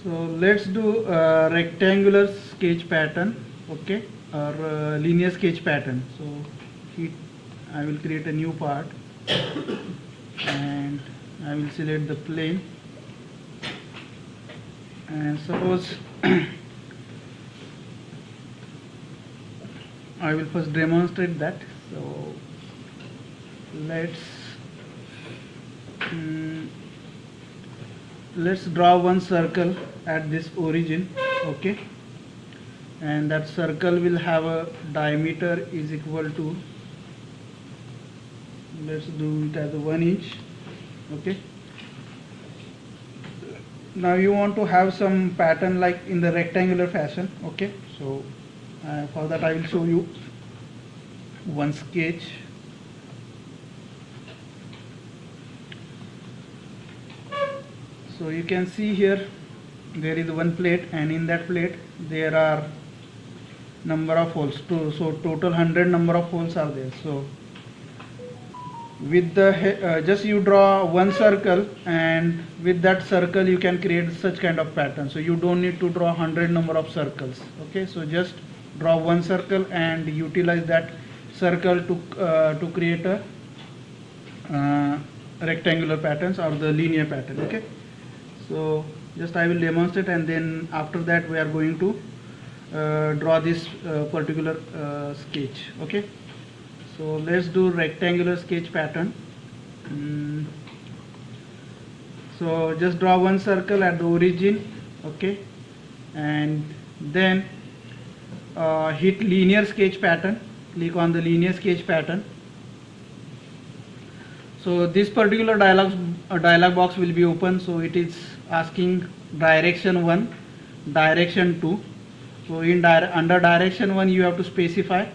So let's do rectangular sketch pattern, okay, or linear sketch pattern. So hit, I will create a new part and I will select the plane, and suppose I will first demonstrate that. So let's mm, let's draw one circle at this origin, okay, and that circle will have a diameter is equal to, let's do it as a 1 inch, okay. Now you want to have some pattern like in the rectangular fashion, okay. So for that I will show you one sketch. So you can see here there is one plate, and in that plate there are number of holes. So total 100 number of holes are there. So with the just you draw one circle, and with that circle you can create such kind of pattern. So you don't need to draw 100 number of circles, okay. So just draw one circle and utilize that circle to create a rectangular patterns or the linear pattern, okay. So just I will demonstrate, and then after that we are going to draw this particular sketch, okay. So let's do rectangular sketch pattern. So just draw one circle at the origin, okay, and then hit linear sketch pattern, click on the linear sketch pattern. So this particular dialog box will be open. So it is asking direction 1, direction 2. So in under direction 1 you have to specify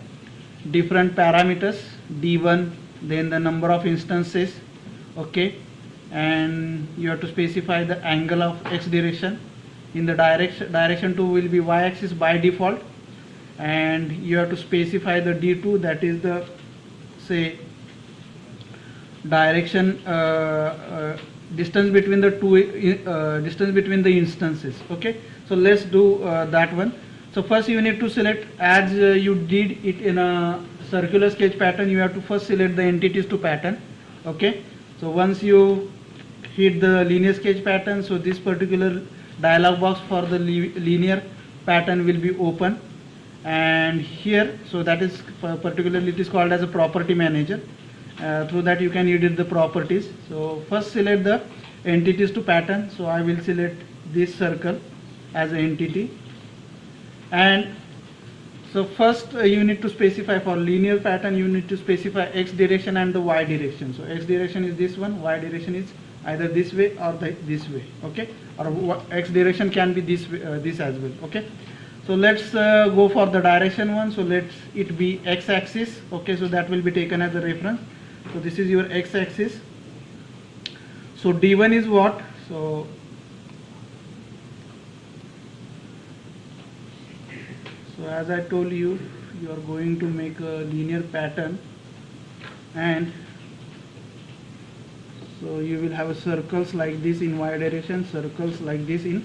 different parameters, d1, then the number of instances, okay, and you have to specify the angle of x direction. In the direction 2 will be y-axis by default, and you have to specify the d2, that is the say direction distance between the distance between the instances, okay. So let's do that one. So first you need to select, as you did it in a circular sketch pattern, you have to first select the entities to pattern, okay. So once you hit the linear sketch pattern, so this particular dialog box for the linear pattern will be open, and here, so that is particularly it is called as a property manager. Through that you can edit the properties. So first select the entities to pattern. So I will select this circle as an entity, and so first you need to specify for linear pattern, you need to specify x direction and the y direction. So x direction is this one, y direction is either this way or this way, okay, or x direction can be this way, this as well, okay. So let's go for the direction one. So let's it be x axis, okay. So that will be taken as a reference. So this is your x axis. So d1 is what? So as I told you, you are going to make a linear pattern, and so you will have circles like this in y direction, circles like this in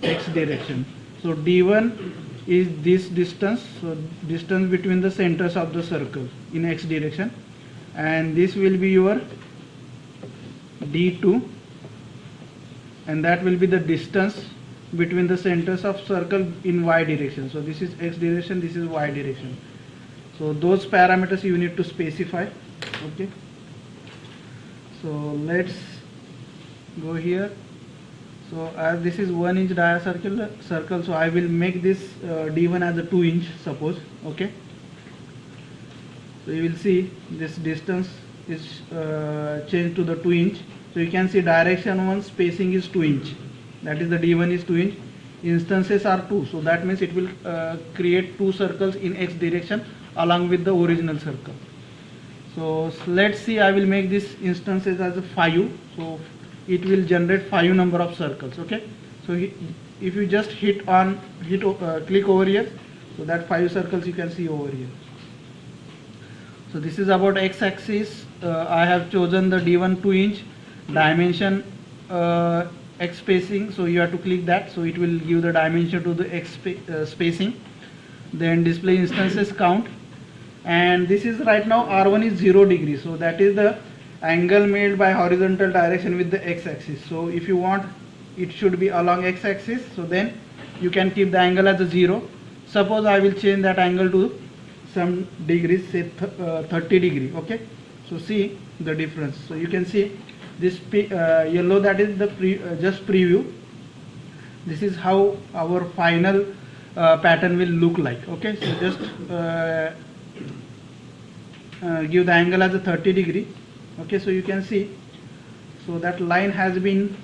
x direction. So d1 is this distance, so distance between the centers of the circle in x direction, and this will be your d2, and that will be the distance between the centers of circle in y direction. So this is x direction, this is y direction. So those parameters you need to specify, okay. So let's go here. So as this is 1 inch circle, so I will make this d1 as a 2 inch, suppose, okay. So you will see this distance is changed to the 2 inch. So you can see direction 1 spacing is 2 inch, that is the d1 is 2 inch, instances are 2, so that means it will create 2 circles in x direction along with the original circle. So let's see, I will make this instances as a 5, so it will generate 5 number of circles, okay. So if you just click over here, so that 5 circles you can see over here. So this is about x axis. I have chosen the d1 2 inch, dimension X spacing, so you have to click that, so it will give the dimension to the X spacing. Then display instances count, and this is right now R1 is 0 degree, so that is the angle made by horizontal direction with the X axis. So if you want it should be along X axis, so then you can keep the angle as a 0. Suppose I will change that angle to some degrees, say 30 degree. Okay, so see the difference. So you can see this yellow, that is the just preview. This is how our final pattern will look like. Okay, so just give the angle as a 30 degree. Okay, so you can see, so that line has been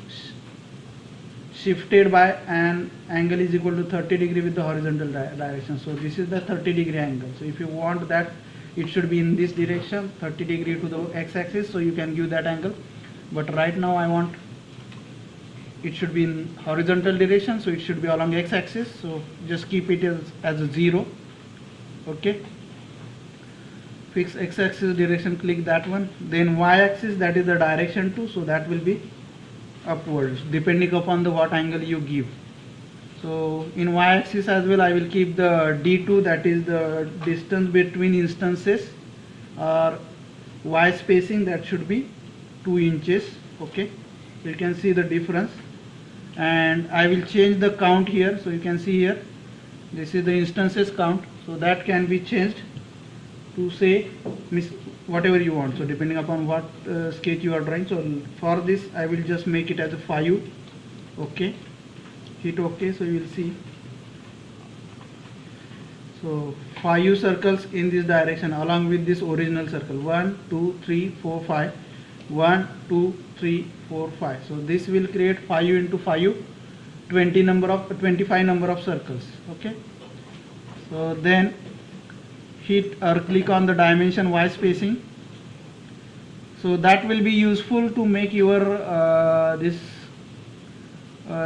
shifted by an angle is equal to 30 degree with the horizontal direction. So this is the 30 degree angle. So if you want that it should be in this direction, 30 degree to the x-axis, so you can give that angle. But right now I want it should be in horizontal direction, so it should be along x-axis. So just keep it as a 0. Okay, fix x-axis direction, click that one. Then y-axis, that is the direction too, so that will be upwards depending upon the what angle you give. So in y-axis as well I will keep the d2, that is the distance between instances, or y spacing, that should be 2 inches. Okay, so you can see the difference. And I will change the count here, so you can see here this is the instances count, so that can be changed to say whatever you want, so depending upon what sketch you are drawing. So for this I will just make it as a 5. Okay, hit OK, so you will see, so 5 circles in this direction along with this original circle, 1 2 3 4 5, 1 2 3 4 5. So this will create 5 into 5, 25 number of circles. Okay, so then hit or click on the dimension y spacing. So that will be useful to make your this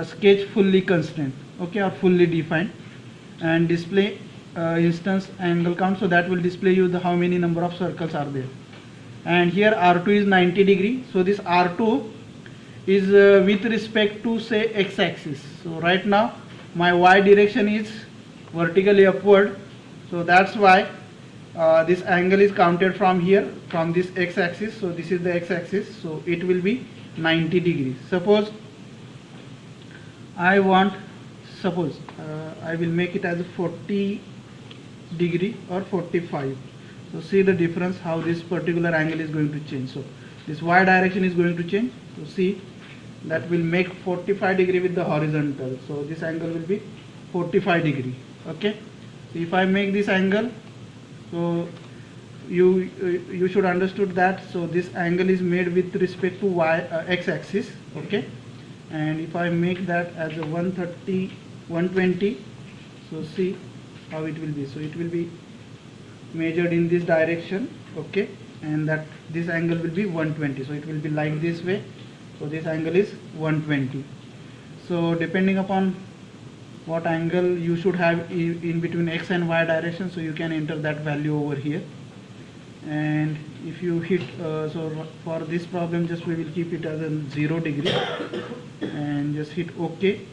sketch fully constrained, okay, or fully defined. And display instance angle count, so that will display you the how many number of circles are there. And here R2 is 90 degree, so this R2 is with respect to say x-axis. So right now my y direction is vertically upward, so that's why this angle is counted from here, from this x-axis. So this is the x-axis, so it will be 90 degrees. Suppose I want, I will make it as 40 degree or 45. So see the difference how this particular angle is going to change. So this y direction is going to change, so see that will make 45 degree with the horizontal, so this angle will be 45 degree. Okay, so if I make this angle, so you should understood that, so this angle is made with respect to y x-axis. Okay, and if I make that as a 130 120, so see how it will be. So it will be measured in this direction. Okay, and that this angle will be 120, so it will be like this way. So this angle is 120. So depending upon what angle you should have in between x and y direction, so you can enter that value over here. And if you hit so for this problem just we will keep it as a 0 degree and just hit OK.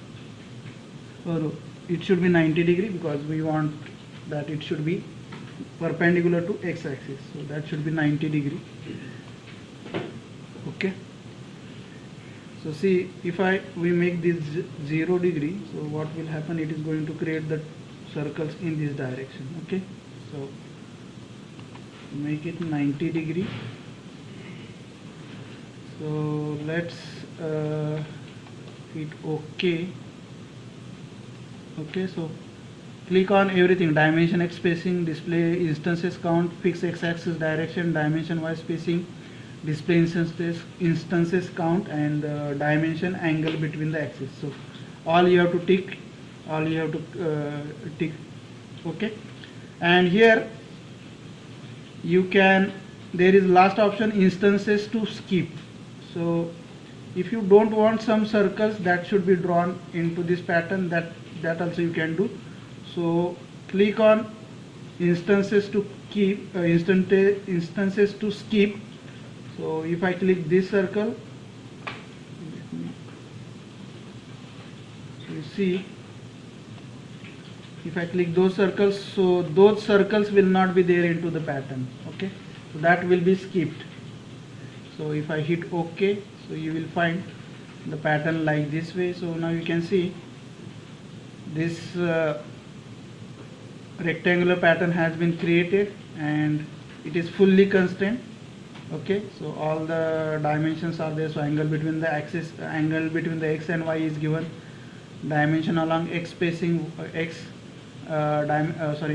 So it should be 90 degree because we want that it should be perpendicular to x-axis, so that should be 90 degree. Okay, so see if we make this 0 degree, so what will happen, it is going to create the circles in this direction. Okay, so make it 90 degree. So let's hit OK. Okay, so click on everything, dimension x spacing, display instances count, fix x-axis direction, dimension y spacing, display instances count, and dimension angle between the axis. So all you have to tick, tick. Okay, and here you can, there is last option, instances to skip. So if you don't want some circles that should be drawn into this pattern, that also you can do. So click on instances to keep, instances to skip. So if I click this circle, you see, if I click those circles, so those circles will not be there into the pattern. Okay, so that will be skipped. So if I hit OK, so you will find the pattern like this way. So now you can see this rectangular pattern has been created and it is fully constrained. Okay, so all the dimensions are there. So angle between the x and y is given, dimension along x, spacing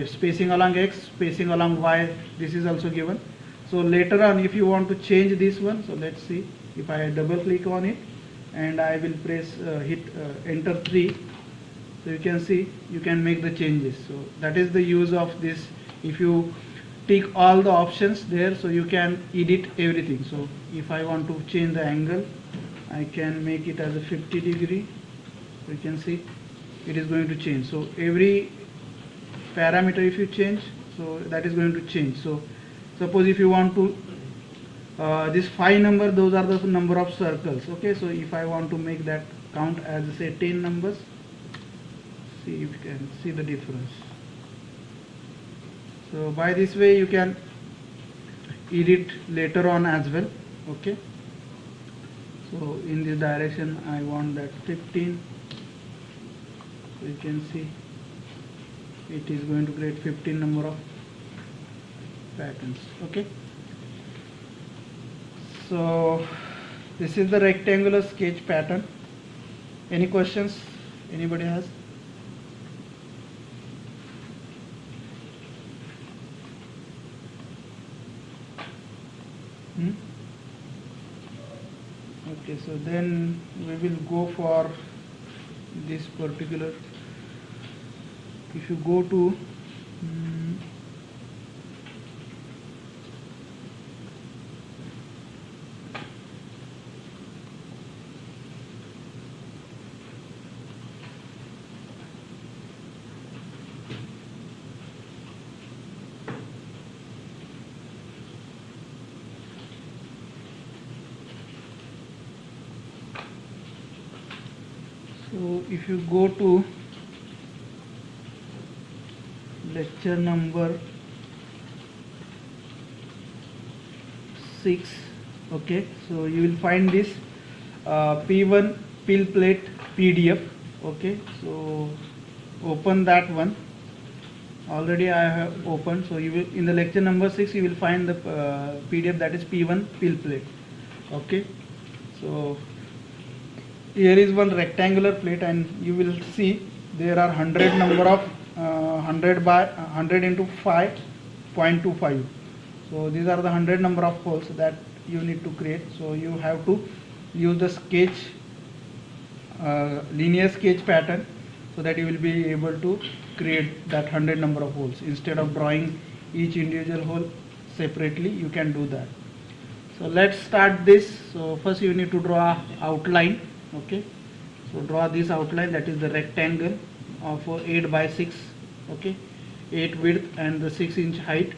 spacing along x, spacing along y, this is also given. So later on, if you want to change this one, so let's see, if I double click on it and I will press hit enter 3, so you can see you can make the changes. So that is the use of this. If you tick all the options there, so you can edit everything. So if I want to change the angle, I can make it as a 50 degree. So you can see it is going to change. So every parameter if you change, so that is going to change. So suppose if you want to this 5 number, those are the number of circles. Okay, so if I want to make that count as say 10 numbers, see if you can see the difference. So by this way you can edit later on as well. Okay, so in this direction I want that 15, so you can see it is going to create 15 number of patterns. Okay, so this is the rectangular sketch pattern. Any questions anybody has? Okay, so then we will go for this particular. If you go to so if you go to lecture number 6, okay, so you will find this P1 pill plate PDF. Okay, so open that one. Already I have opened. So you will, in the lecture number 6 you will find the PDF, that is P1 pill plate. Okay, so here is one rectangular plate and you will see there are 100 number of 100 by 100 into 5.25. so these are the 100 number of holes that you need to create. So you have to use the sketch linear sketch pattern, so that you will be able to create that 100 number of holes. Instead of drawing each individual hole separately, you can do that. So let's start this. So first you need to draw outline. Okay, so draw this outline, that is the rectangle of 8 by 6. Okay, 8 width and the 6-inch height,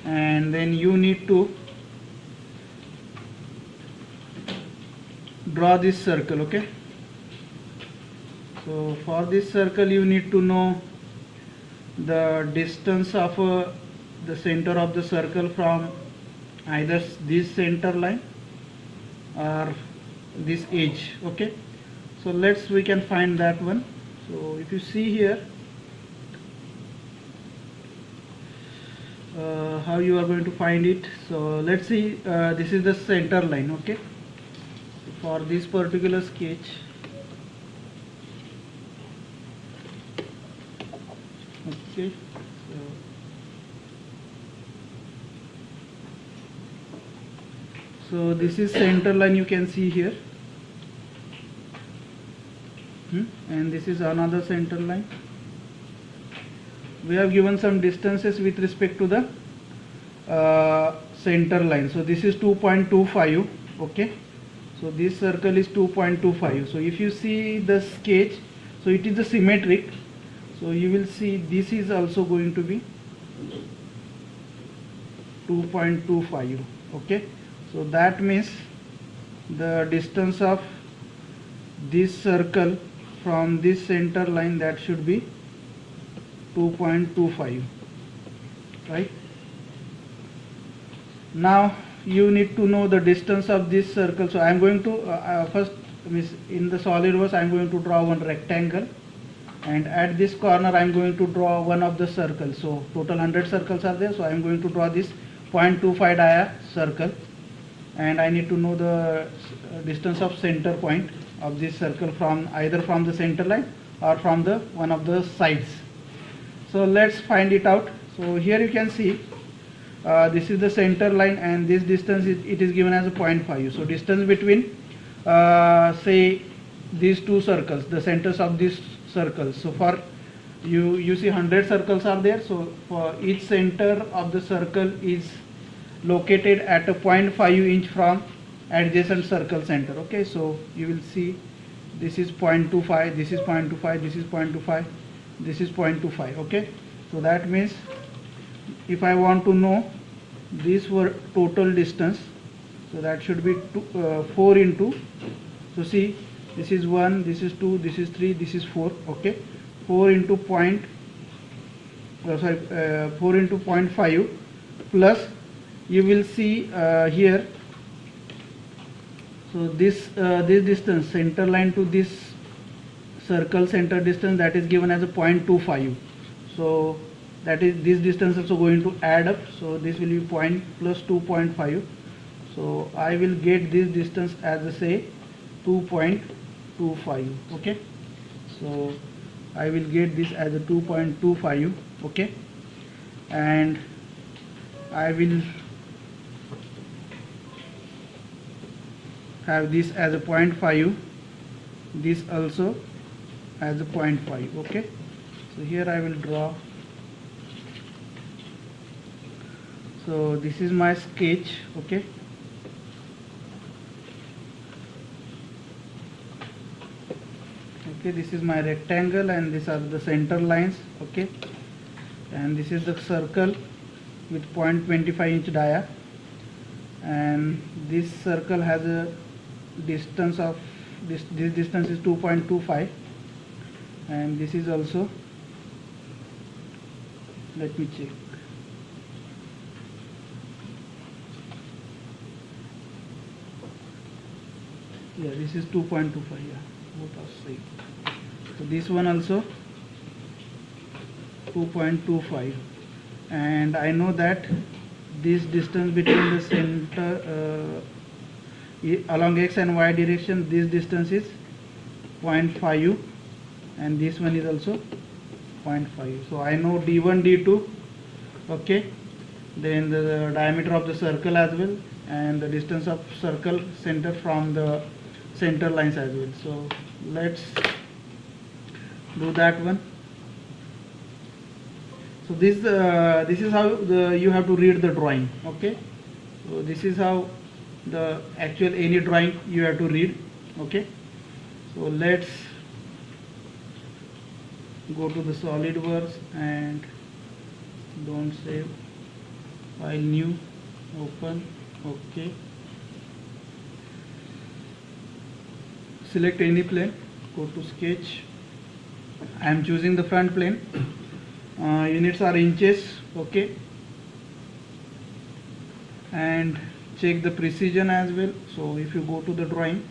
and then you need to draw this circle. Okay, so for this circle you need to know the distance of the center of the circle from either this center line or this edge. Okay, so we can find that one. So if you see here how you are going to find it. So let's see, this is the center line. Okay, for this particular sketch, okay, so this is center line, you can see here, and this is another center line. We have given some distances with respect to the center line. So this is 2.25. okay, so this circle is 2.25. so if you see the sketch, so it is the symmetric, so you will see this is also going to be 2.25. okay, so that means the distance of this circle from this center line, that should be 2.25, right? Now you need to know the distance of this circle. So I am going to first, in the Solidworks I am going to draw one rectangle, and at this corner I am going to draw one of the circles. So total 100 circles are there, so I am going to draw this 0.25 dia circle, and I need to know the distance of center point of this circle from either from the center line or from the one of the sides. So let's find it out. So here you can see this is the center line, and this distance it is given as a 0.5. So distance between say these two circles, the centers of these circles. So for you see 100 circles are there, so for each center of the circle is located at a 0.5 inch from adjacent circle center. Okay, so you will see this is 0.25, this is 0.25, this is 0.25, this is 0.25. okay, so that means if I want to know this were total distance, so that should be 4 into, so see, this is 1, this is 2, this is 3, this is 4. okay, 4 into 4 into 0.5 plus, you will see here, so this distance, center line to this circle center distance, that is given as a 0.25. so that is, this distance also going to add up, so this will be point plus 2.5. so I will get this distance as a, say, 2.25. okay, so I will get this as a 2.25. okay, and I will have this as a 0.5, this also as a 0.5. okay, so here I will draw. So this is my sketch. okay, this is my rectangle, and these are the center lines. okay, and this is the circle with 0.25 inch dia, and this circle has a distance of this distance is 2.25, and this is also, let me check, yeah, this is 2.25. yeah, both are same. So this one also 2.25, and I know that this distance between the center along x and y direction, this distance is 0.5, and this one is also 0.5. so I know d1, d2. okay, then the diameter of the circle as well, and the distance of circle center from the center lines as well. So let's do that one. So this is how you have to read the drawing. okay, so this is how the actual any drawing you have to read. okay, so let's go to the Solidworks and don't save, file new, open. okay, select any plane, go to sketch. I am choosing the front plane. Units are inches. okay, and check the precision as well. So if you go to the drawing,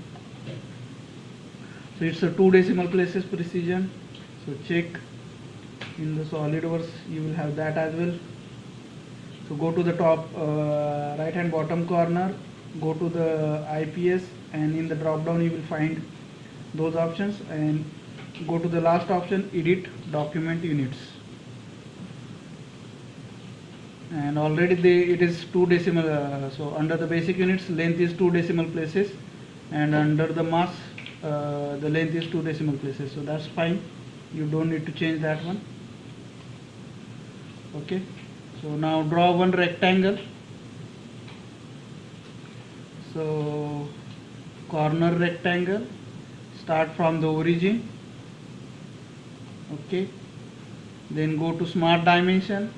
so it's a 2 decimal places precision. So check in the Solidworks, you will have that as well. So go to the top right hand bottom corner, go to the IPS, and in the drop down you will find those options, and go to the last option, edit document units, and already it is 2 decimal. So under the basic units, length is 2 decimal places, and under the mass the length is 2 decimal places. So that's fine, you don't need to change that one. okay, so now draw one rectangle. So corner rectangle, start from the origin. okay, then go to smart dimension,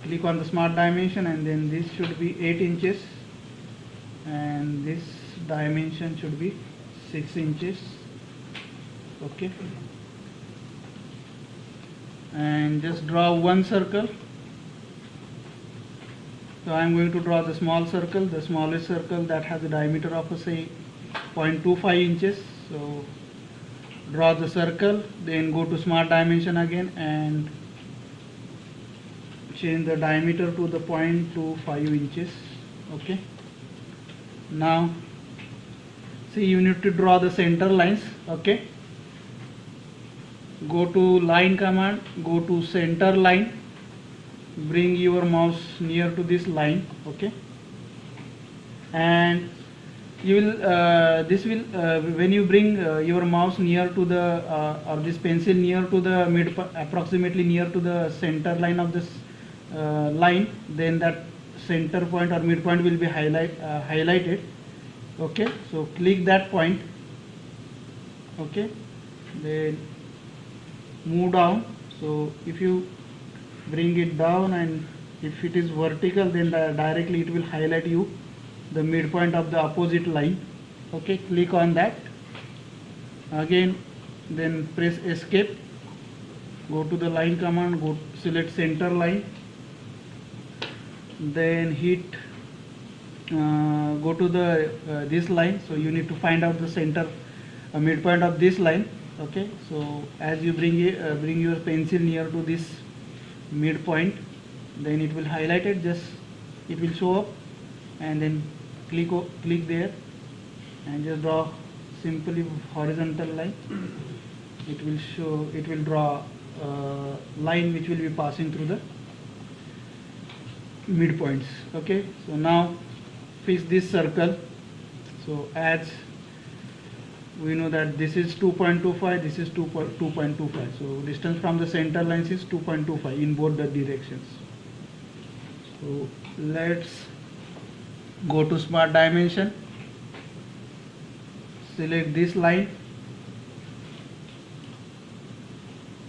click on the smart dimension, and then this should be 8 inches, and this dimension should be 6 inches. Okay, and just draw one circle. So I am going to draw the small circle, the smallest circle that has a diameter of say 0.25 inches. So draw the circle, then go to smart dimension again and change the diameter to the 0.25 inches. Okay, now see, you need to draw the center lines. Okay, go to line command, go to center line, bring your mouse near to this line. Okay, and you will this will when you bring your mouse near to the or this pencil near to the approximately near to the center line of this line, then that center point or midpoint will be highlighted. Okay, so click that point. Okay, then move down. So if you bring it down and if it is vertical, then directly it will highlight you the midpoint of the opposite line. Okay, click on that again, then press escape, go to the line command, go select center line, then hit go to the this line. So you need to find out the center midpoint of this line. Okay, so as you bring your pencil near to this midpoint, then it will highlight it, just it will show up, and then click there and just draw simply horizontal line. It will draw line which will be passing through the midpoints. Okay, so now fix this circle. So as we know that this is 2.25, this is 2.25, so distance from the center lines is 2.25 in both the directions. So let's go to smart dimension, select this line,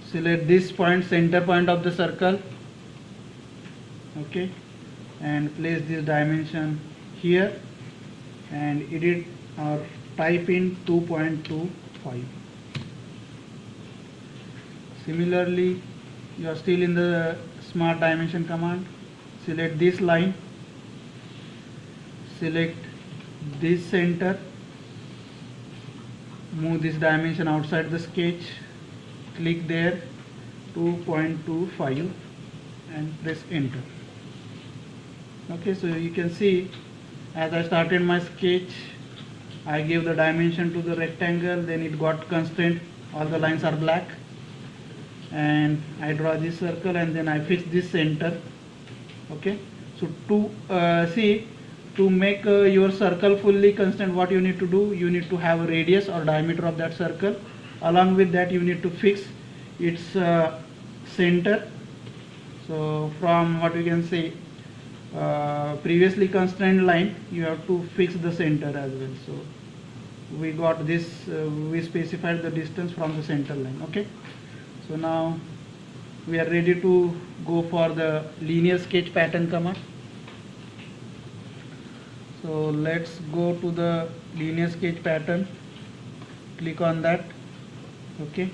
select this point, center point of the circle. Okay, and place this dimension here and edit or type in 2.25. Similarly, you are still in the smart dimension command, select this line, select this center, move this dimension outside the sketch, click there 2.25 and press enter. Okay, so you can see as I started my sketch, I gave the dimension to the rectangle, then it got constraint, all the lines are black, and I draw this circle and then I fix this center. Okay, so to make your circle fully constant, what you need to do, you need to have a radius or diameter of that circle. Along with that, you need to fix its center. So from what you can say previously constrained line, you have to fix the center as well. So we got this, we specified the distance from the center line. Okay, so now we are ready to go for the linear sketch pattern command. So let's go to the linear sketch pattern, click on that. Okay,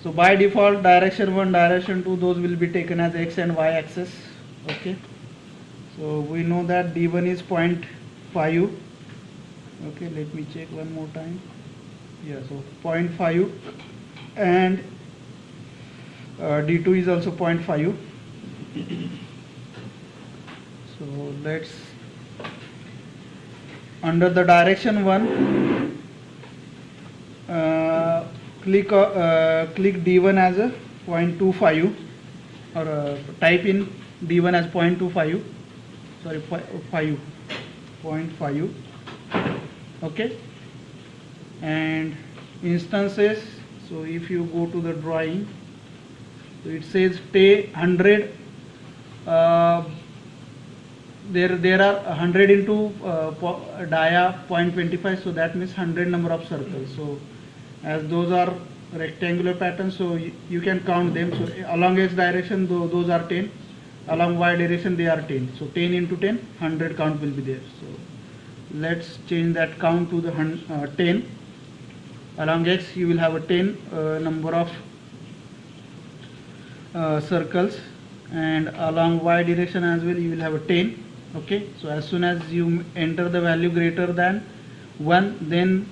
so by default direction 1, direction 2, those will be taken as x and y axis. Okay, so we know that d1 is 0.5. Okay, let me check one more time. Yeah, so 0.5 and d2 is also 0.5. So let's, under the direction 1, click d1 as a 0.25 or type in d1 as 0.25, sorry 0.5. Okay, and instances, so if you go to the drawing, so it says 100, there are 100 into dia 0.25, so that means 100 number of circles. So as those are rectangular patterns, so you can count them. So along x direction those are 10, along y direction they are 10, so 10 into 10, 100 count will be there. So let's change that count to the 10. along x you will have a 10 number of circles, and along y direction as well you will have a 10. Okay, so as soon as you enter the value greater than 1, then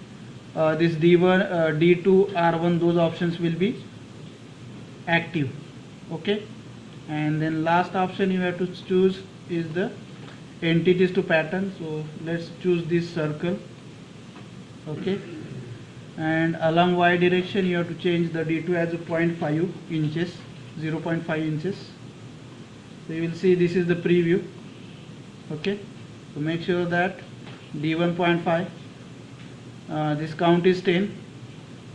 this d1 d2 r1 those options will be active. Okay, and then last option you have to choose is the entities to pattern. So let's choose this circle. Okay, and along y direction you have to change the d2 as a 0.5 inches, 0.5 inches. So you will see this is the preview. Okay, so make sure that d1.5 this count is 10.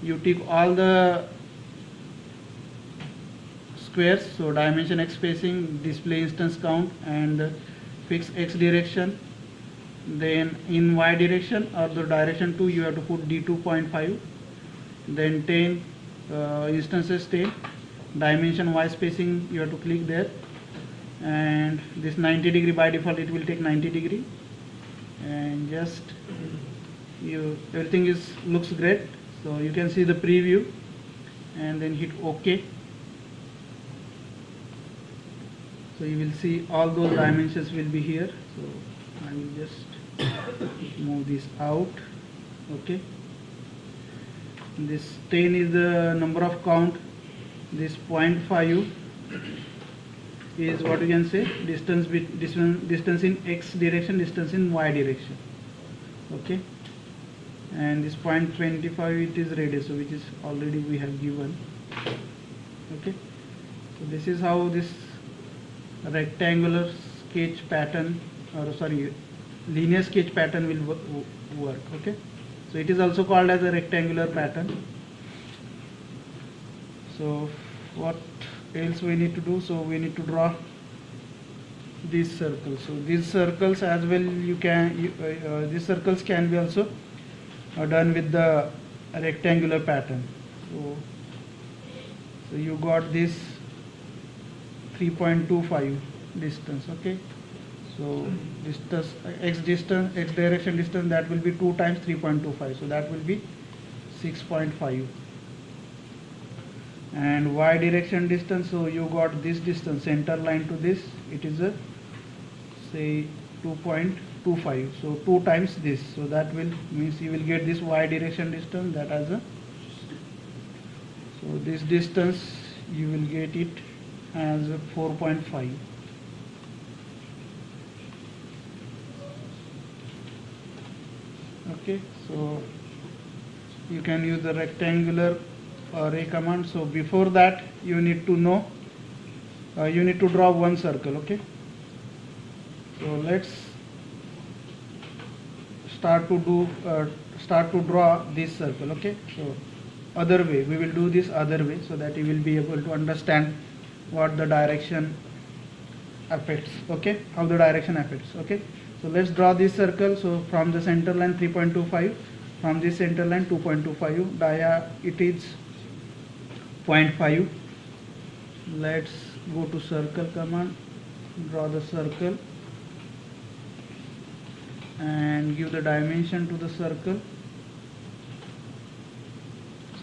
You tick all the squares, so dimension x spacing, display instance count, and fix x direction. Then in y direction or the direction 2 you have to put d2.5, then 10 instances 10, dimension y spacing you have to click there, and this 90 degree by default it will take 90 degree, and just everything looks great. So you can see the preview and then hit OK. So you will see all those dimensions will be here. So I will just move this out. Okay, this 10 is the number of count, this 0.5 is what you can say distance in x direction, distance in y direction. Okay, and this 0.25 it is radius, so which is already we have given. Okay, so this is how this rectangular sketch pattern, or sorry, linear sketch pattern will work. Okay, so it is also called as a rectangular pattern. So what else we need to do? So we need to draw these circles. So these circles as well you can these circles can be also done with the rectangular pattern. So you got this 3.25 distance. Okay, so distance x direction distance, that will be 2 times 3.25, so that will be 6.5. and y direction distance, so you got this distance center line to this, it is a say 2.25, so 2 times this, so that will means you will get this y direction distance, that as a, so this distance you will get it as a 4.5. Okay, so you can use the rectangular array command. So before that you need to know you need to draw one circle. Okay, so let's start to draw this circle. Okay, so other way, we will do this other way, so that you will be able to understand what the direction affects. Okay, how the direction affects. Okay, so let's draw this circle. So from the center line 3.25, from this center line 2.25, dia it is 0.5. let's go to circle command, draw the circle and give the dimension to the circle,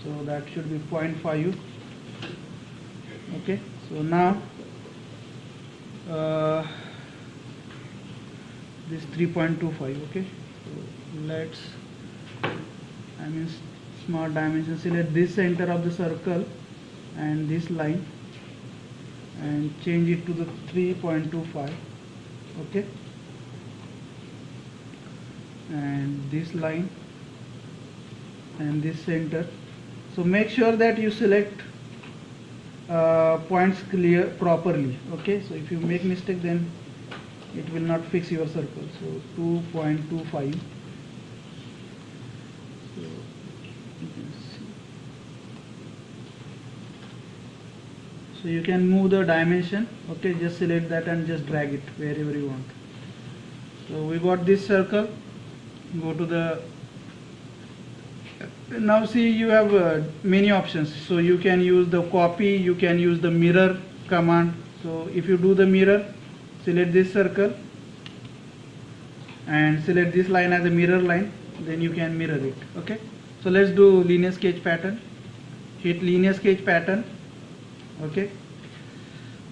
so that should be 0.5. Okay, so now this 3.25. okay, so let's smart dimension, select this center of the circle and this line and change it to the 3.25. okay, and this line and this center. So make sure that you select points clear properly. Okay, so if you make mistake, then it will not fix your circle. So 2.25. So you can see. So you can move the dimension. Okay, just select that and just drag it wherever you want. So we got this circle. Go to the, now see you have many options. So you can use the copy, you can use the mirror command. So if you do the mirror, select this circle and select this line as a mirror line, then you can mirror it. Okay, So let's do linear sketch pattern. Hit linear sketch pattern. Okay,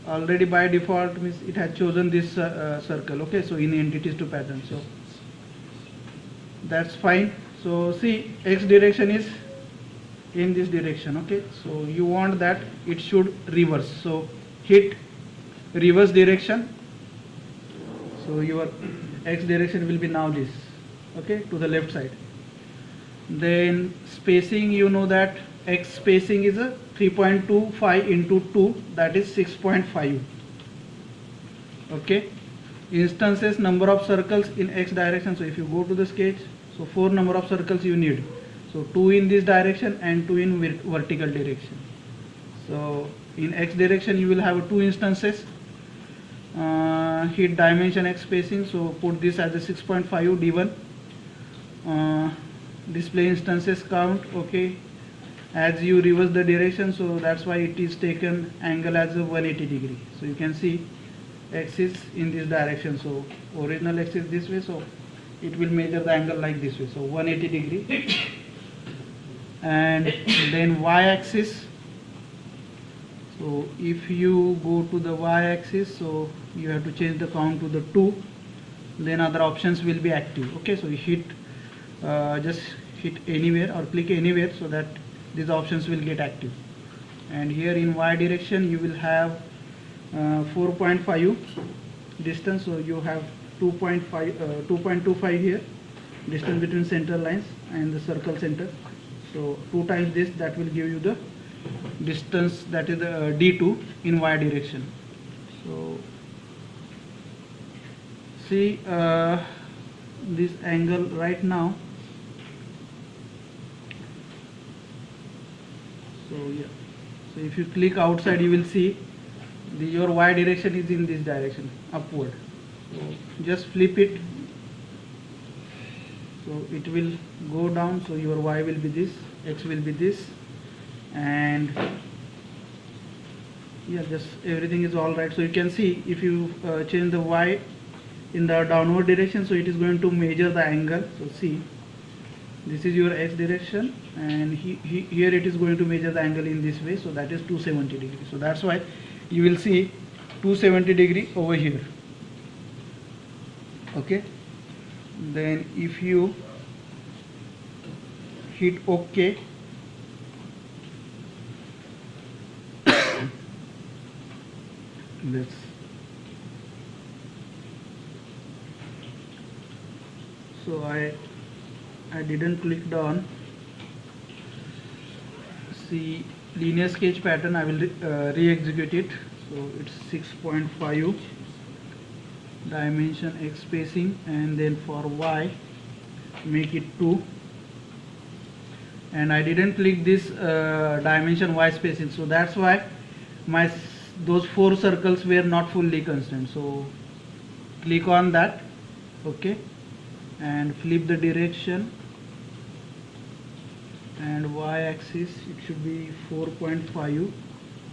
already by default means it has chosen this circle. Okay, so in entities to pattern, so that's fine. So see, x direction is in this direction. Okay, so you want that it should reverse, so hit reverse direction. So your x direction will be now this, okay, to the left side. Then spacing, you know that x spacing is a 3.25 into 2, that is 6.5. Okay, instances number of circles in x direction. So if you go to the sketch, so 4 number of circles you need, so 2 in this direction and 2 in vertical direction. So in x direction you will have 2 instances. Hit dimension x spacing, so put this as a 6.5 d1. Display instances count. Okay, as you reverse the direction, so that's why it is taken angle as a 180 degree. So you can see x is in this direction, so original x is this way, so it will measure the angle like this way, so 180 degree. And then y-axis, so if you go to the y-axis, so you have to change the count to the 2, then other options will be active. Okay, so you hit just hit anywhere or click anywhere, so that these options will get active. And here in y direction you will have 4.5 distance, so you have 2.25 here, distance between center lines and the circle center. So 2 times this, that will give you the distance, that is the d2 in y direction. So see this angle right now. So yeah, so if you click outside, you will see your y direction is in this direction, upward. So just flip it, so it will go down, so your y will be this, x will be this, and yeah, just everything is all right. So you can see if you change the y in the downward direction, so it is going to measure the angle. So see, this is your x direction, and here it is going to measure the angle in this way, so that is 270 degrees. So that's why you will see 270 degree over here. Okay, then if you hit OK, let's so I didn't click on see linear sketch pattern. I will re-execute it. So it's 6.5 dimension x spacing, and then for y make it 2, and I didn't click this dimension y spacing, so that's why those 4 circles were not fully constrained. So click on that, okay, and flip the direction, and y-axis it should be 4.5,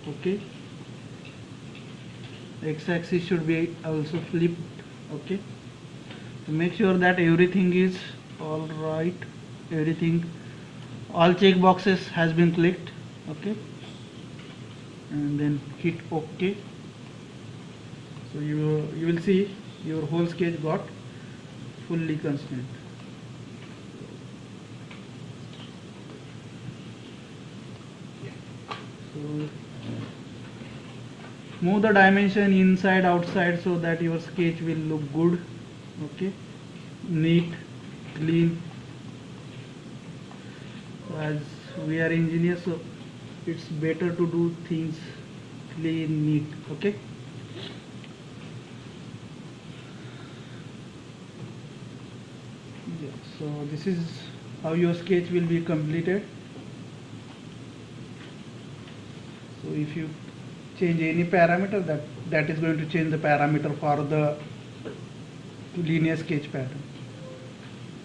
okay, x-axis should be also flipped. Okay, so make sure that everything is all right, everything, all check boxes has been clicked. Okay, and then hit OK. So you will see your whole sketch got fully constrained. So move the dimension inside outside so that your sketch will look good. Okay, neat, clean. As we are engineers, so it's better to do things clean, neat. Okay, yeah, so this is how your sketch will be completed. So if you change any parameter, that is going to change the parameter for the linear sketch pattern.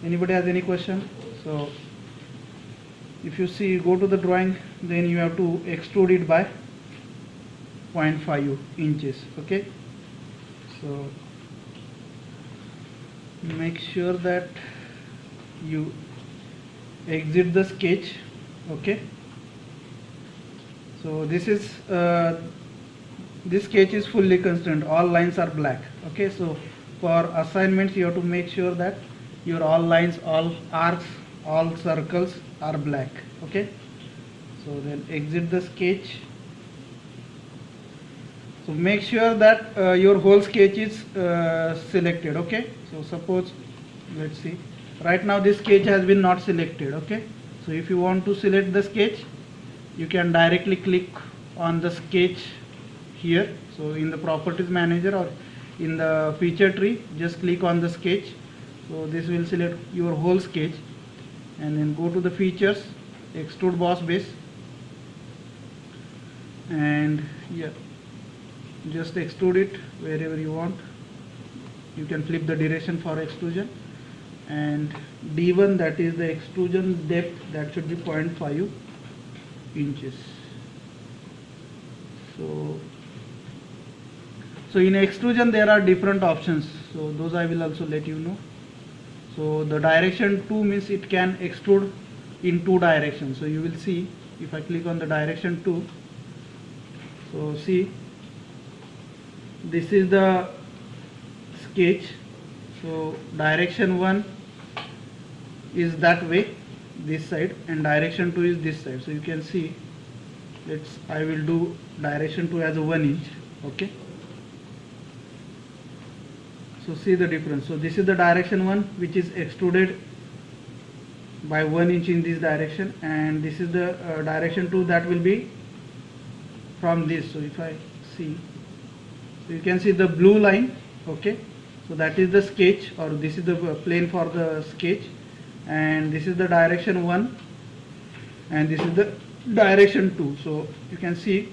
Anybody has any question? So if you see, go to the drawing, then you have to extrude it by 0.5 inches. Okay, so make sure that you exit the sketch. Okay, so this sketch is fully constrained, all lines are black. Okay, so for assignments you have to make sure that your all lines, all arcs, all circles are black. Okay, so then exit the sketch. So make sure that your whole sketch is selected. Okay, so suppose, let's see, right now this sketch has been not selected. Okay, so if you want to select the sketch, you can directly click on the sketch here. So in the properties manager or in the feature tree, just click on the sketch. So this will select your whole sketch, and then go to the features, extrude boss base, and yeah, just extrude it wherever you want. You can flip the direction for extrusion, and D1, that is the extrusion depth, that should be 0.5 inches. So in extrusion there are different options, so those I will also let you know. So the direction 2 means it can extrude in 2 directions. So you will see, if I click on the direction 2, so see, this is the sketch. So direction 1 is that way, this side, and direction 2 is this side. So you can see, I will do direction 2 as a 1 inch. Okay, so see the difference. So this is the direction 1, which is extruded by 1 inch in this direction, and this is the direction 2, that will be from this. So if I see, so you can see the blue line. Okay, so that is the sketch, or this is the plane for the sketch, and this is the direction 1, and this is the direction 2. So you can see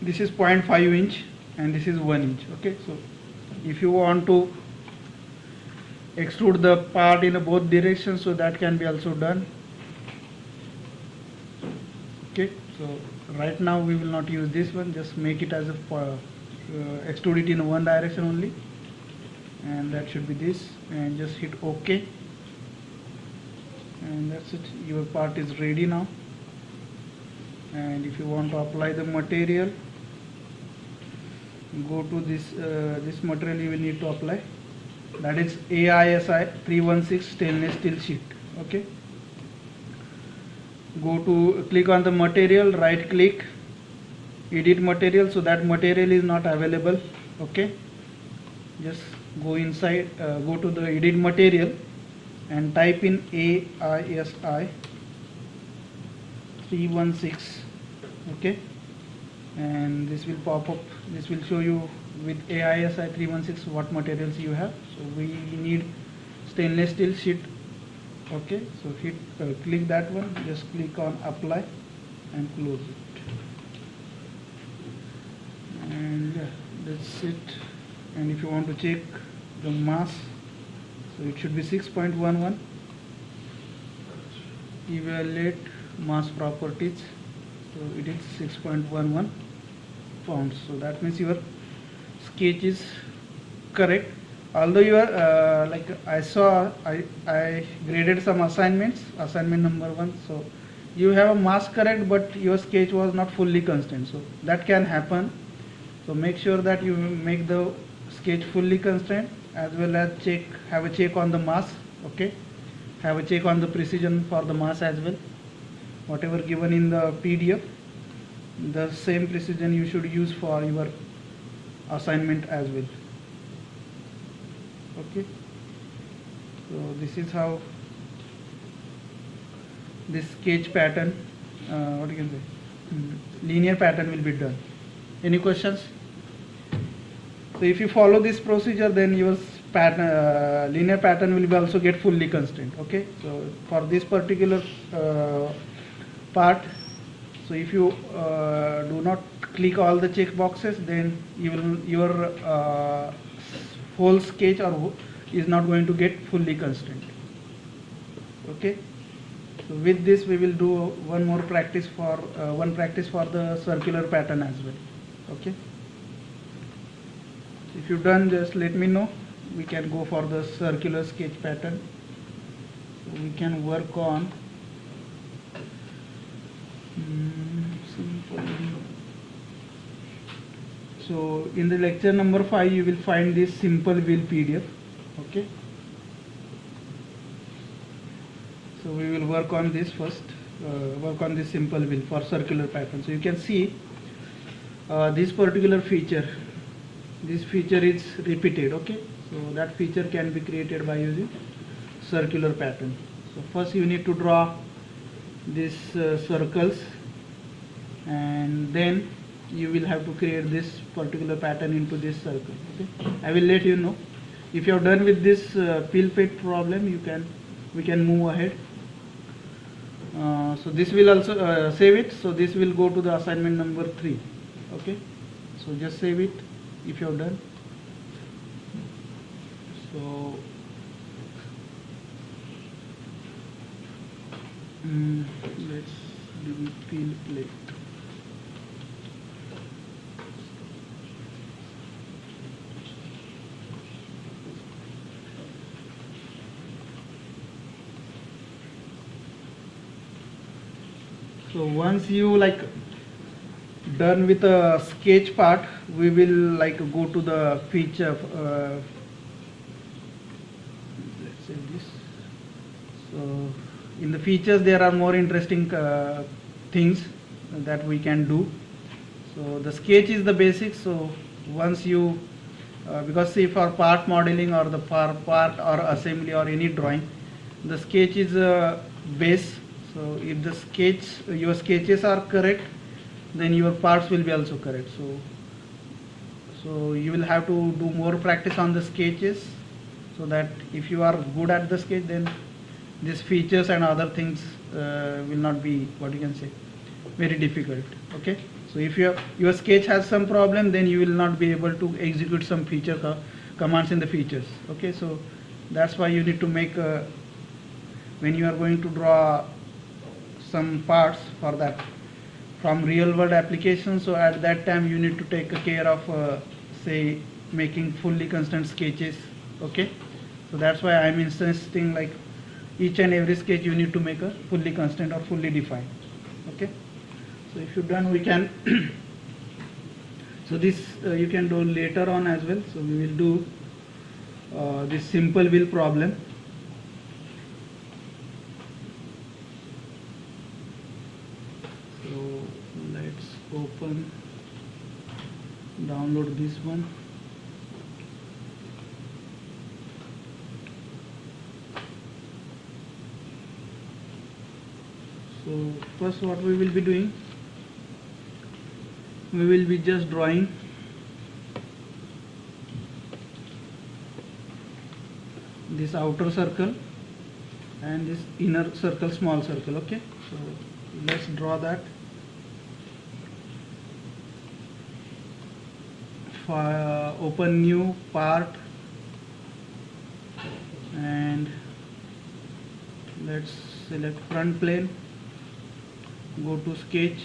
this is 0.5 inch and this is 1 inch. Okay, so if you want to extrude the part in both directions, so that can be also done. Okay, so right now we will not use this one, just make it as a extrude it in one direction only, and that should be this, and just hit OK, and that's it. Your part is ready now. And if you want to apply the material, go to this material you will need to apply, that is AISI 316 stainless steel sheet. Okay, go to click on the material, right click, edit material. So that material is not available. Okay, just go inside, go to the edit material and type in AISI 316. Okay, and this will pop up, this will show you with AISI 316 what materials you have. So we need stainless steel sheet. Okay, so hit click that one, just click on apply and close it, and yeah, that's it. And if you want to check the mass, so it should be 6.11. Evaluate mass properties, so it is 6.11 pounds. So that means your sketch is correct. Although you are like I graded some assignments, assignment number 1, so you have a mass correct, but your sketch was not fully constrained, so that can happen. So make sure that you make the sketch fully constrained, as well as have a check on the mass. Okay, have a check on the precision for the mass as well. Whatever given in the PDF, the same precision you should use for your assignment as well. Okay, so this is how this sketch pattern, what you can say, linear pattern will be done. Any questions? So if you follow this procedure, then your pattern, linear pattern will be also get fully constrained. Okay, so for this particular part, so if you do not click all the check boxes, then your whole sketch is not going to get fully constrained. Okay, so with this we will do one more practice for the circular pattern as well. Okay, if you've done, just let me know, we can go for the circular sketch pattern. So we can work on simple. So in the lecture number 5 you will find this simple wheel PDF. Okay, so we will work on this first, work on this simple wheel for circular pattern. So you can see this particular feature, this feature is repeated. Okay, so that feature can be created by using circular pattern. So first you need to draw these circles, and then you will have to create this particular pattern into this circle. Okay, I will let you know. If you are done with this pill pit problem, we can move ahead. So this will also save it. So this will go to the assignment number 3. Okay, so just save it if you are done. So let's do pill plate. So once you done with the sketch part, we will go to the feature. Let's say this. So in the features there are more interesting things that we can do. So the sketch is the basics. So once you because see, for part modeling or the part or assembly or any drawing, the sketch is a base. So if the your sketches are correct, then your parts will be also correct. So you will have to do more practice on the sketches, so that if you are good at the sketch, then these features and other things will not be, what you can say, very difficult. Okay, so if your sketch has some problem, then you will not be able to execute some feature commands in the features. Okay, so that's why you need to make when you are going to draw some parts for that from real world applications, so at that time you need to take care of say making fully constant sketches. Okay, so that's why I'm insisting each and every sketch you need to make a fully constant or fully defined. Okay, so if you're done, we can so this you can do later on as well. So we will do this simple wheel problem. So let's download this one. So first what we will be doing, we will be just drawing this outer circle and this inner circle, small circle. Okay, so let's draw that. Open new part and let's select front plane, go to sketch.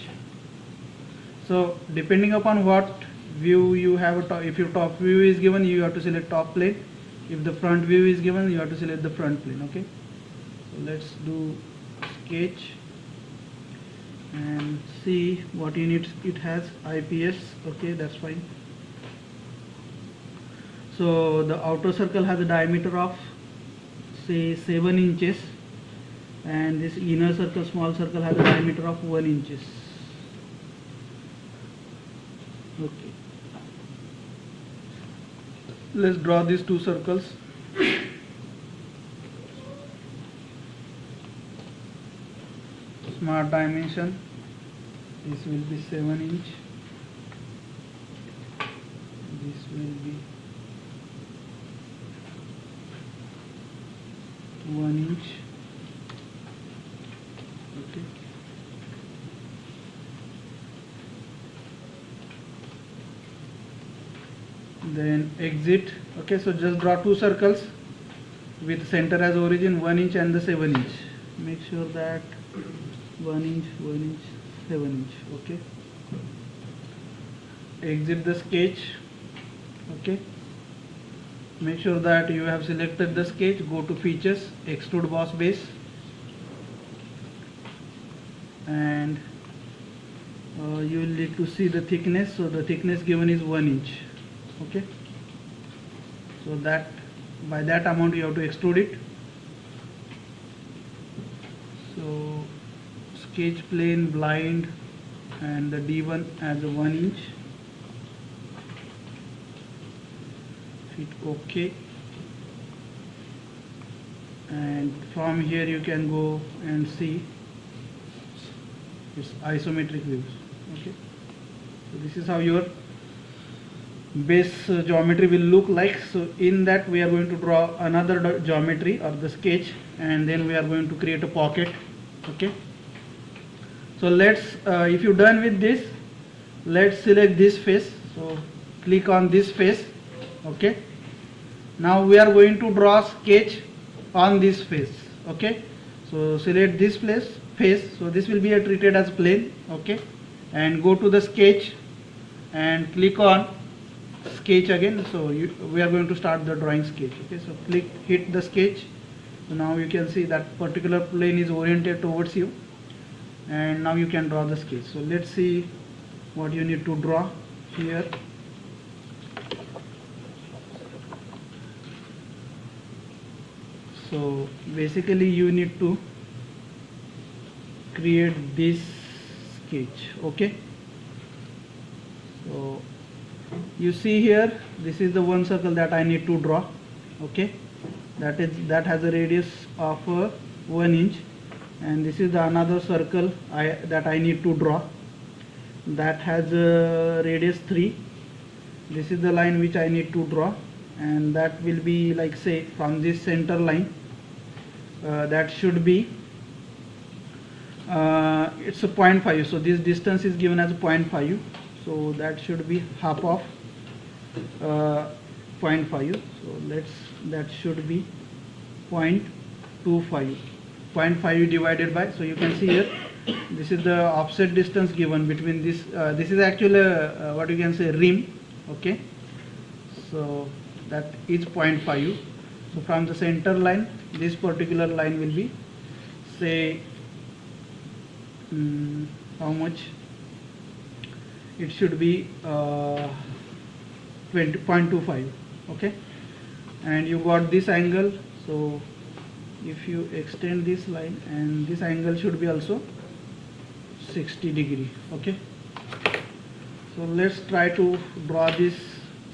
So depending upon what view you have, if your top view is given, you have to select top plane. If the front view is given, you have to select the front plane. Okay, so let's do sketch and see what units it has. IPS. Okay, that's fine. So the outer circle has a diameter of say 7 inches, and this inner circle, small circle, has a diameter of 1 inches. Okay, let's draw these two circles. Smart dimension, this will be 7 inch, this will be 1 inch. Okay, then exit. Okay, so just draw two circles with center as origin, 1 inch and the 7 inch. Make sure that 1 inch, 1 inch, 7 inch. Okay, exit the sketch. Okay, make sure that you have selected the sketch. Go to features, extrude boss base, and you will need to see the thickness. So the thickness given is 1 inch. Okay, so that by that amount you have to extrude it. So sketch plane, blind, and the D1 as a 1 inch. Hit OK, and from here you can go and see its isometric views. Okay, so this is how your base geometry will look like. So in that we are going to draw another geometry or the sketch, and then we are going to create a pocket. Okay, so let's if you're done with this, let's select this face. So click on this face. Okay, now we are going to draw sketch on this face. Okay, so select this face. So this will be treated as plane. Okay, and go to the sketch and click on sketch again. So we are going to start the drawing sketch. Okay, so hit the sketch. So now you can see that particular plane is oriented towards you, and now you can draw the sketch. So let's see what you need to draw here. So basically you need to create this sketch. Okay, so you see here, this is the one circle that I need to draw. Okay, that has a radius of 1 inch, and this is the another circle that I need to draw, that has a radius 3. This is the line which I need to draw, and that will be like, say, from this center line, that should be it's a 0.5. so this distance is given as 0.5, so that should be half of 0.5. so that should be 0.25. 0.5 divided by, so you can see here, this is the offset distance given between this. This is actually what you can say, rim. Okay, so that is 0.5. So from the center line, this particular line will be, say, how much? It should be 20.25. Okay, and you got this angle. So if you extend this line, and this angle should be also 60 degree. Okay, so let's try to draw this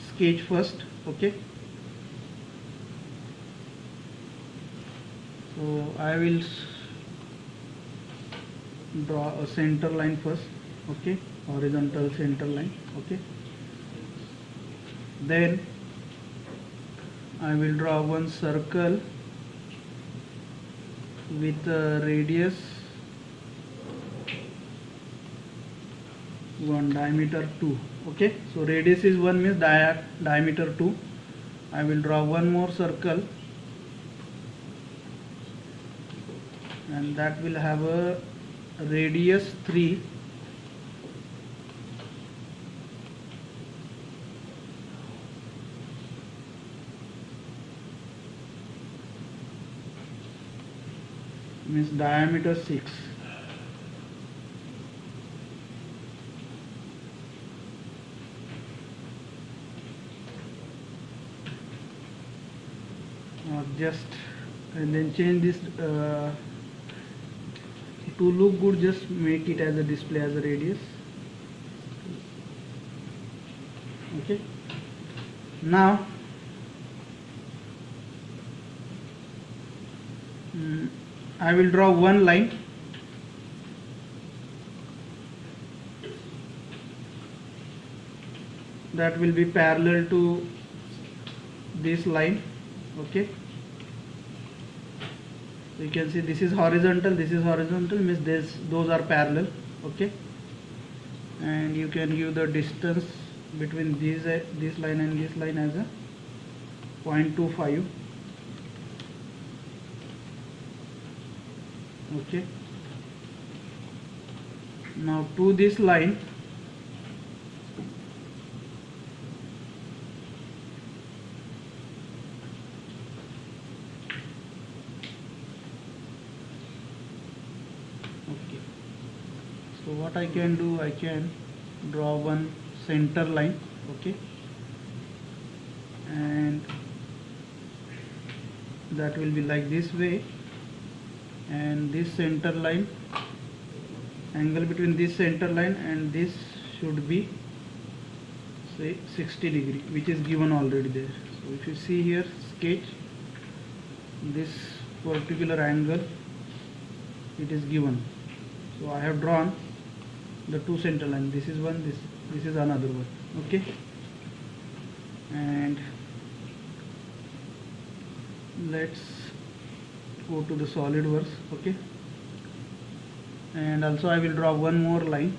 sketch first. Okay, so I will draw a center line first. Okay, horizontal center line. Okay, then I will draw one circle with a radius 1, diameter 2. Okay, so radius is 1 means diameter 2. I will draw one more circle, and that will have a radius 3. Means diameter 6. And then change this to look good, just make it as a display as a radius. Okay, now I will draw one line, that will be parallel to this line. Okay, so you can see this is horizontal, means those are parallel. Okay, and you can give the distance between this line and this line as a 0.25. Okay, now to this line, So what I can do, I can draw one center line, okay, and that will be like this way, and this center line, angle between this center line and this should be say 60 degree, which is given already there. So if you see here, sketch, this particular angle, it is given. So I have drawn the two center line. This is one, this is another one, okay. And let's go to the Solidworks, okay. And also I will draw one more line,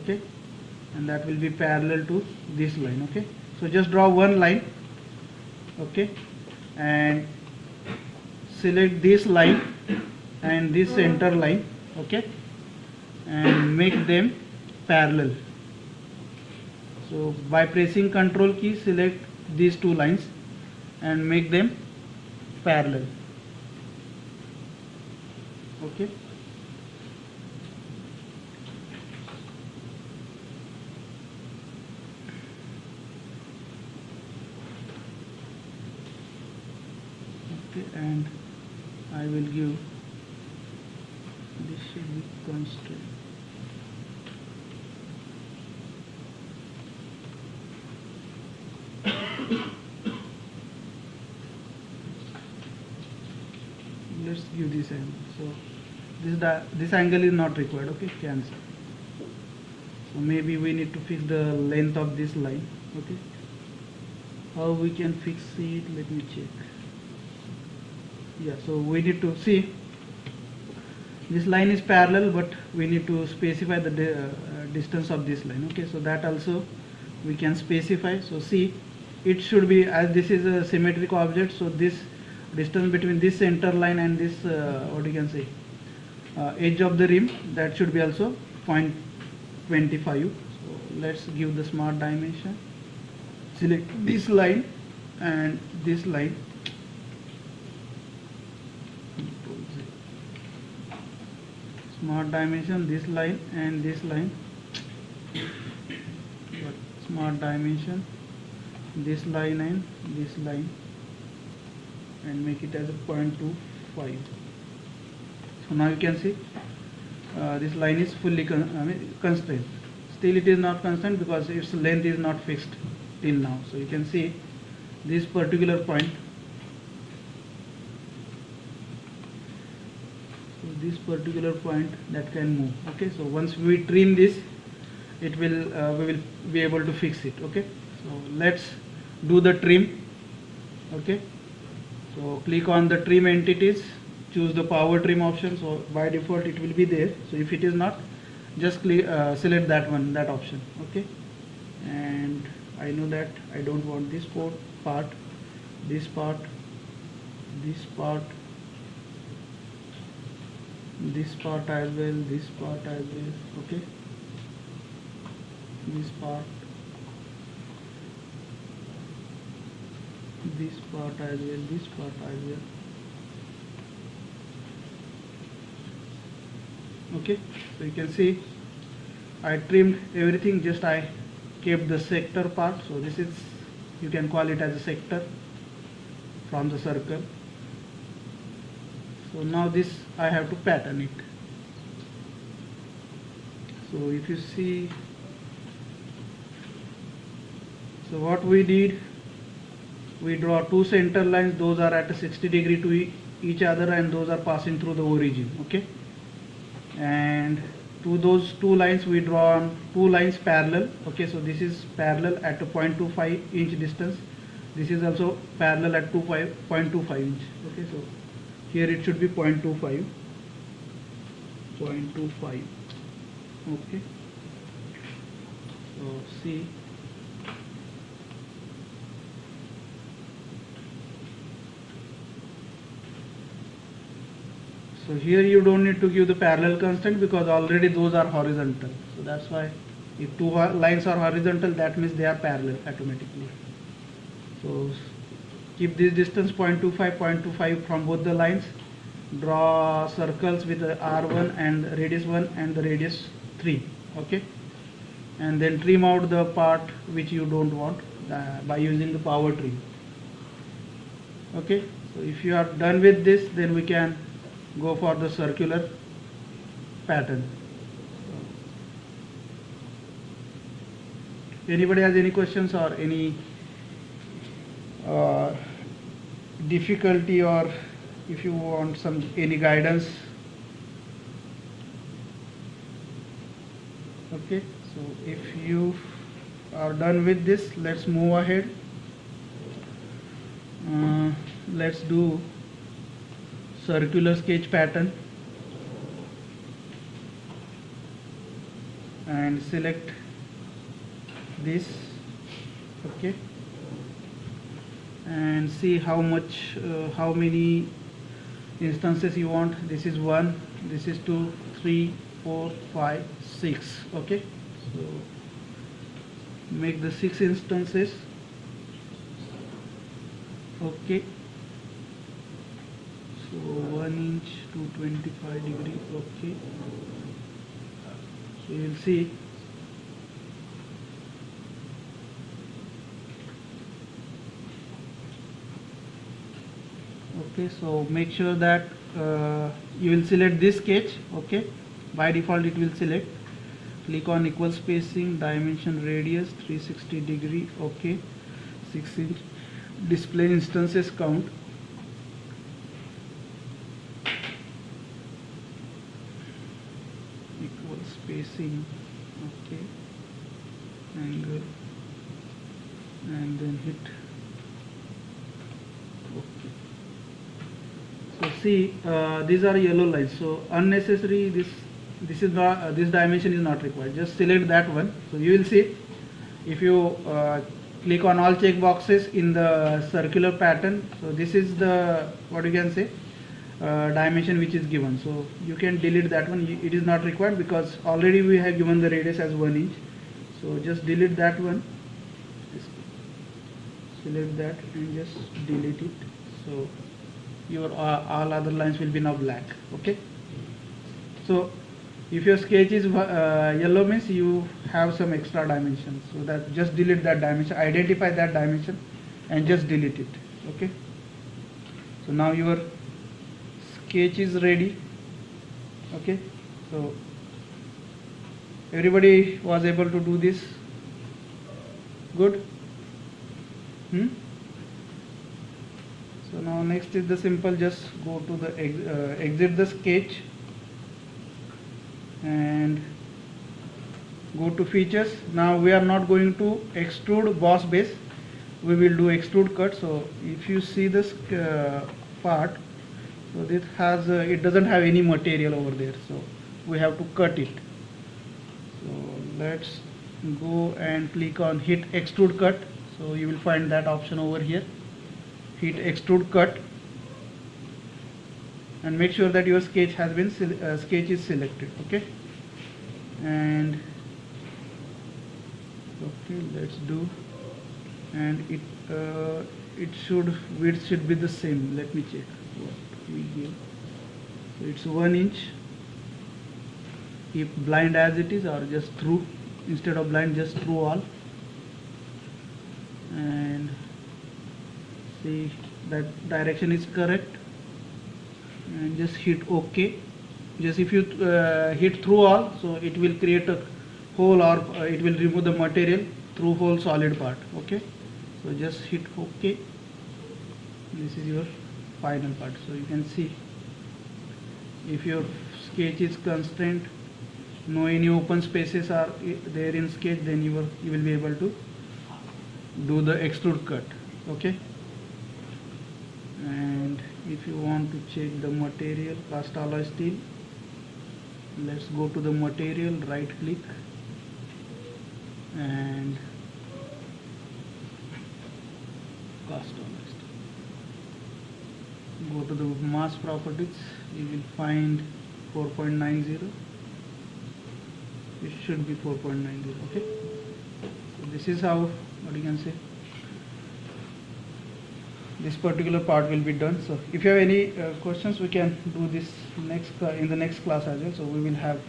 okay, and that will be parallel to this line, okay. So just draw one line, okay, and select this line and this center line, okay, and make them parallel. So by pressing Ctrl key, select these two lines and make them parallel, okay. Okay, and I will give this should be constant. Let's give this angle. So this angle is not required, okay, cancel. So maybe we need to fix the length of this line, okay. How we can fix it, let me check. Yeah, so we need to see this line is parallel, but we need to specify the distance of this line, okay. So that also we can specify. So see, it should be, as this is a symmetric object, so this distance between this center line and this what you can say edge of the rim, that should be also 0.25. So let's give the smart dimension, select this line and this line, smart dimension, this line and this line, smart dimension, this line and this line, and make it as a 0.25. So now you can see this line is fully constrained. Still it is not constant because its length is not fixed till now. So you can see this particular point, so this particular point that can move, okay. So once we trim this, it will we will be able to fix it, okay. So let's do the trim, okay. So click on the trim entities, choose the power trim option. So by default it will be there. So if it is not, just click, select that one, that option, okay. And I know that I don't want this part, this part, this part, this part as well, this part as well, okay, this part, this part as well, this part as well, okay. So you can see I trimmed everything, just I kept the sector part. So this is, you can call it as a sector from the circle. So now this I have to pattern it. So if you see, so what we did, we draw two center lines, those are at a 60 degree to each other, and those are passing through the origin, okay. And to those two lines we draw on two lines parallel, okay. So this is parallel at a 0.25 inch distance, this is also parallel at 0.25 inch, okay. So here it should be 0.25, okay. So see, so here you don't need to give the parallel constant because already those are horizontal. So that's why if two lines are horizontal, that means they are parallel automatically. So keep this distance 0.25 from both the lines draw circles with the R1 and radius 1 and the radius 3. Okay, and then trim out the part which you don't want by using the power trim. Okay, so if you are done with this, then we can go for the circular pattern. Anybody has any questions or any difficulty, or if you want any guidance? Okay, so if you are done with this, let's move ahead. Let's do circular sketch pattern and select this. Okay, and see how many instances you want. This is 1, this is 2, 3, 4, 5, 6. Okay, so make the 6 instances. Okay, so 1 inch to 25 degree. Okay, so you'll see okay, so make sure that you will select this sketch. Okay, by default it will select. Click on equal spacing, dimension, radius 360 degree. Okay, 6 inch. Display instances count. Equal spacing. Okay, angle, and then hit. Okay, so see, these are yellow lines, so unnecessary. This is not, this dimension is not required. Just select that one. So you will see, if you click on all check boxes in the circular pattern, so this is the, what you can say, dimension which is given. So you can delete that one. It is not required because already we have given the radius as 1 inch. So just delete that one. Just select that and just delete it. So your all other lines will be now black. Okay, so if your sketch is yellow, means you have some extra dimensions, so that just delete that dimension, identify that dimension and just delete it. Okay, so now your sketch is ready. Okay, so everybody was able to do this? Good. So now next is the simple, just go to the exit the sketch and go to features. Now we are not going to extrude boss base, we will do extrude cut. So if you see this part, so this has it doesn't have any material over there, so we have to cut it. So let's go and click on hit extrude cut. So you will find that option over here, hit extrude cut, and make sure that your sketch has been sketch is selected. Okay, and okay, let's do, and it should, width should be the same. Let me check what we give. So it's 1 inch. Keep blind as it is, or just through, instead of blind just through all, and see that direction is correct, and just hit OK. Just if you hit through all, so it will create a hole, or it will remove the material through whole solid part. Okay, so just hit OK. This is your final part. So you can see, if your sketch is constrained, no any open spaces are there in sketch, then you will be able to do the extrude cut. Okay, and if you want to check the material, cast alloy steel, let's go to the material, right click and cast alloy steel. Go to the mass properties, you will find 4.90. It should be 4.90. Okay, so this is how, what you can say, this particular part will be done. So if you have any questions, we can do this in the next class as well. So we will have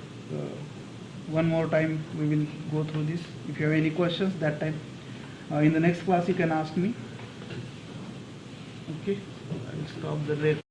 one more time, we will go through this. If you have any questions, that time in the next class you can ask me. Okay, I will stop the